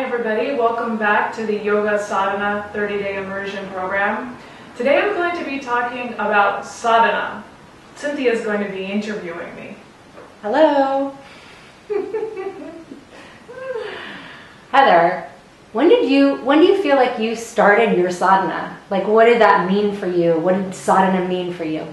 everybody, welcome back to the Yoga Sadhana 30-day immersion program. Today I'm going to be talking about sadhana. Cynthia is going to be interviewing me. Hello. Heather, when do you feel like you started your sadhana? Like, what did that mean for you? What did sadhana mean for you?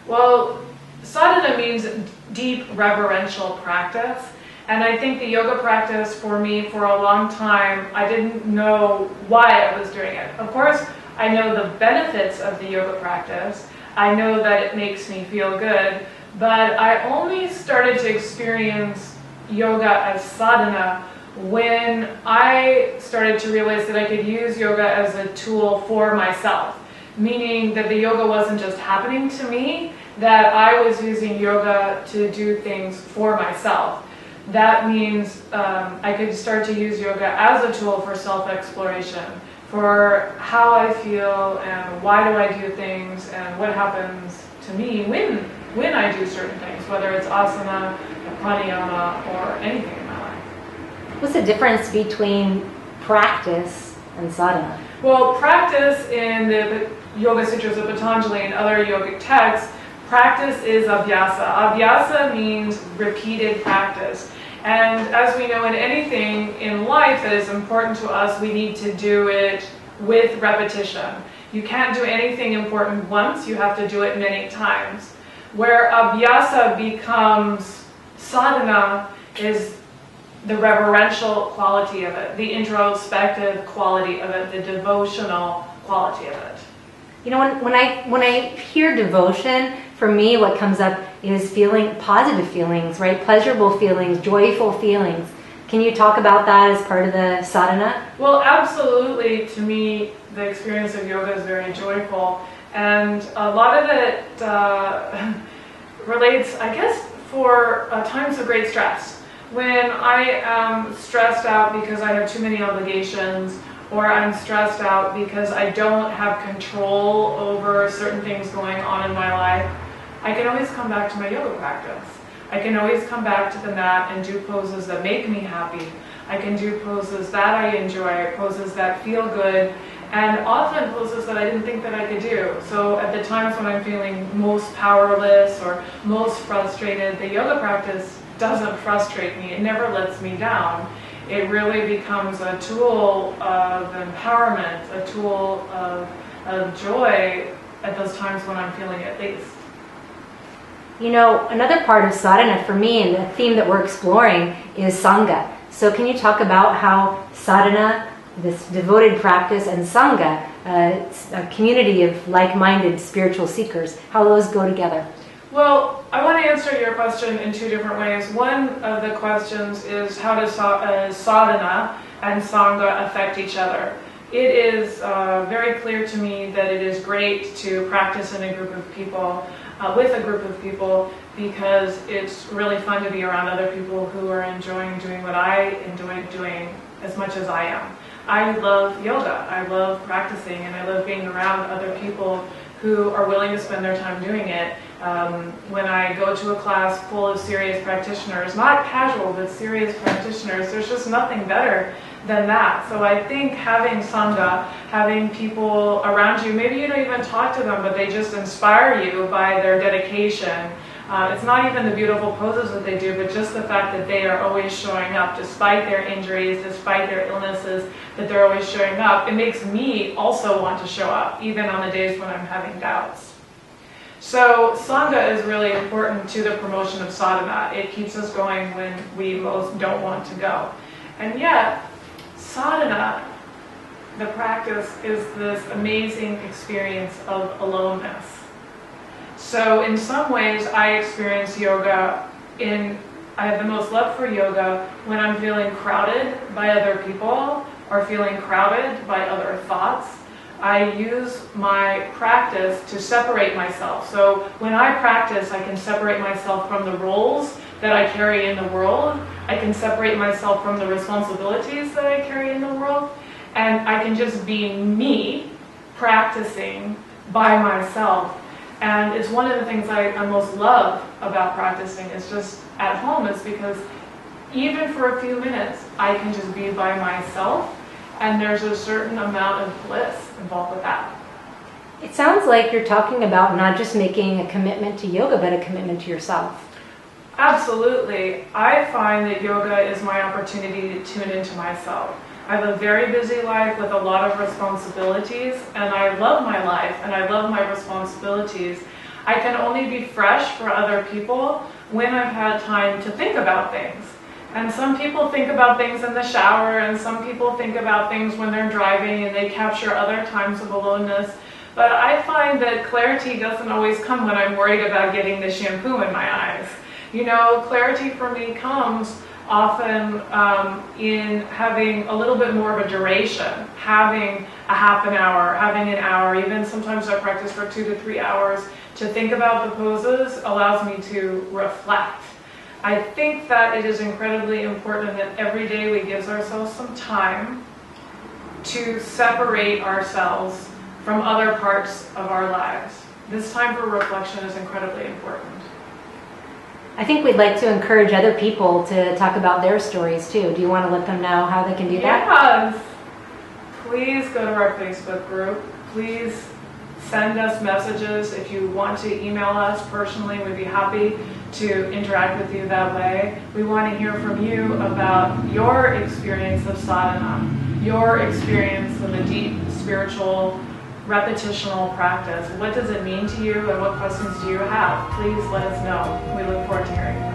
Well, sadhana means deep reverential practice. And I think the yoga practice for me, for a long time, I didn't know why I was doing it. Of course, I know the benefits of the yoga practice. I know that it makes me feel good. But I only started to experience yoga as sadhana when I started to realize that I could use yoga as a tool for myself. Meaning that the yoga wasn't just happening to me, that I was using yoga to do things for myself. That means I could start to use yoga as a tool for self-exploration, for how I feel and why do I do things and what happens to me when I do certain things, whether it's asana, or pranayama, or anything in my life. What's the difference between practice and sadhana? Well, practice in the Yoga Sutras of Patanjali and other yogic texts, practice is abhyasa. Abhyasa means repeated practice. And as we know in anything in life that is important to us, we need to do it with repetition. You can't do anything important once, you have to do it many times. Where abhyasa becomes sadhana is the reverential quality of it, the introspective quality of it, the devotional quality of it. You know, when I hear devotion, for me what comes up is feeling positive feelings, right? Pleasurable feelings, joyful feelings. Can you talk about that as part of the sadhana? Well, absolutely. To me, the experience of yoga is very joyful. And a lot of it relates, I guess, for times of great stress. When I am stressed out because I have too many obligations, or I'm stressed out because I don't have control over certain things going on in my life, I can always come back to my yoga practice. I can always come back to the mat and do poses that make me happy. I can do poses that I enjoy, poses that feel good, and often poses that I didn't think that I could do. So at the times when I'm feeling most powerless or most frustrated, the yoga practice doesn't frustrate me. It never lets me down. It really becomes a tool of empowerment, a tool of joy at those times when I'm feeling at least. You know, another part of sadhana for me, and the theme that we're exploring, is sangha. So can you talk about how sadhana, this devoted practice, and sangha, a community of like-minded spiritual seekers, how those go together? Well, I want to answer your question in two different ways. One of the questions is how does sadhana and sangha affect each other? It is very clear to me that it is great to practice in a group of people, with a group of people, because it's really fun to be around other people who are enjoying doing what I enjoy doing as much as I am. I love yoga, I love practicing, and I love being around other people who are willing to spend their time doing it. When I go to a class full of serious practitioners, not casual, but serious practitioners, there's just nothing better than that. So I think having sangha, having people around you, maybe you don't even talk to them, but they just inspire you by their dedication. It's not even the beautiful poses that they do, but just the fact that they are always showing up, despite their injuries, despite their illnesses, that they're always showing up. It makes me also want to show up, even on the days when I'm having doubts. So sangha is really important to the promotion of sadhana. It keeps us going when we most don't want to go. And yet, sadhana, the practice, is this amazing experience of aloneness. So in some ways, I experience yoga I have the most love for yoga when I'm feeling crowded by other people or feeling crowded by other thoughts. I use my practice to separate myself. So when I practice, I can separate myself from the roles that I carry in the world. I can separate myself from the responsibilities that I carry in the world. And I can just be me practicing by myself. And it's one of the things I most love about practicing. It's just at home. It's because even for a few minutes, I can just be by myself, and there's a certain amount of bliss involved with that. It sounds like you're talking about not just making a commitment to yoga, but a commitment to yourself. Absolutely. I find that yoga is my opportunity to tune into myself. I have a very busy life with a lot of responsibilities, and I love my life and I love my responsibilities. I can only be fresh for other people when I've had time to think about things. And some people think about things in the shower, and some people think about things when they're driving, and they capture other times of aloneness. But I find that clarity doesn't always come when I'm worried about getting the shampoo in my eyes. You know, clarity for me comes often in having a little bit more of a duration, having a half an hour, having an hour, even sometimes I practice for 2 to 3 hours. To think about the poses allows me to reflect. I think that it is incredibly important that every day we give ourselves some time to separate ourselves from other parts of our lives. This time for reflection is incredibly important. I think we'd like to encourage other people to talk about their stories too. Do you want to let them know how they can do that? Yes. Please go to our Facebook group. Please send us messages. If you want to email us personally, we'd be happy to interact with you that way. We want to hear from you about your experience of sadhana, your experience of a deep spiritual repetitional practice. What does it mean to you, and what questions do you have? Please let us know. We look forward to hearing from you.